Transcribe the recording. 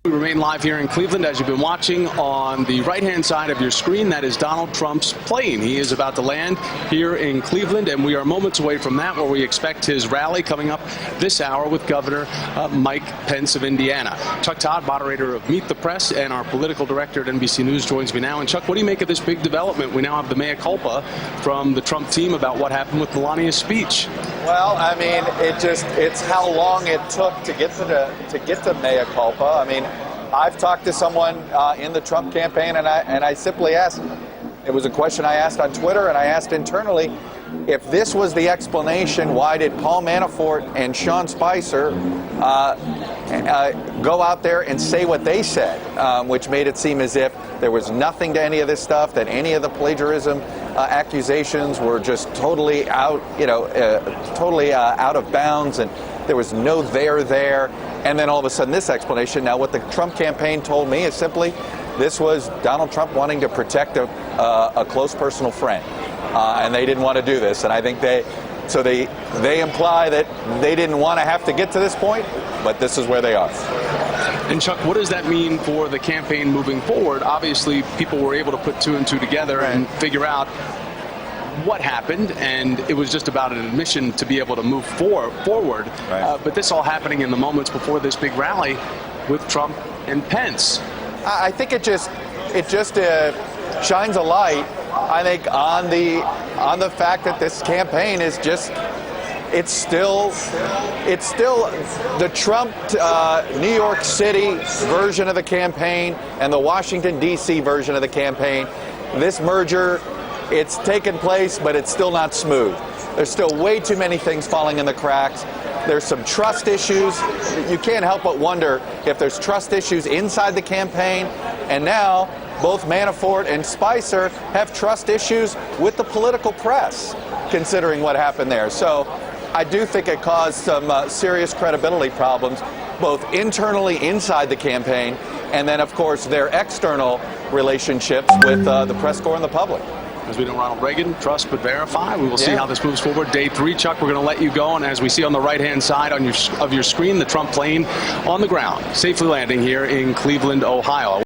We remain live here in Cleveland. As you've been watching on the right-hand side of your screen, that is Donald Trump's plane. He is about to land here in Cleveland, and we are moments away from that, where we expect his rally coming up this hour with Governor Mike Pence of Indiana. Chuck Todd, moderator of Meet the Press, and our political director at NBC News joins me now. And Chuck, what do you make of this big development? We now have the mea culpa from the Trump team about what happened with Melania's speech. Well, I mean, it's how long it took to get to mea culpa. I mean, I've talked to someone in the Trump campaign, and I simply asked, it was a question I asked on Twitter, and I asked internally, if this was the explanation, why did Paul Manafort and Sean Spicer go out there and say what they said, which made it seem as if there was nothing to any of this stuff, that any of the plagiarism accusations were just totally out, totally out of bounds, and there was no there. And then all of a sudden this explanation. Now what the Trump campaign told me is simply this was Donald Trump wanting to protect a close personal friend. And they didn't want to do this. And I think they imply that they didn't want to have to get to this point, but this is where they are. And Chuck, what does that mean for the campaign moving forward? Obviously, people were able to put two and two together and figure out what happened, and it was just about an admission to be able to move forward. Right. But this all happening in the moments before this big rally with Trump and Pence. I think it just shines a light, I think, on the fact that this campaign is just, it's still the Trump New York City version of the campaign and the Washington D.C. version of the campaign. This merger, it's taken place, but it's still not smooth. There's still way too many things falling in the cracks. There's some trust issues. You can't help but wonder if there's trust issues inside the campaign, and now both Manafort and Spicer have trust issues with the political press, considering what happened there. So I do think it caused some serious credibility problems, both internally inside the campaign, and then, of course, their external relationships with the press corps and the public. As we know, Ronald Reagan, trust but verify. We will see how this moves forward. Day 3, Chuck, we're going to let you go. And as we see on the right-hand side of your screen, the Trump plane on the ground, safely landing here in Cleveland, Ohio.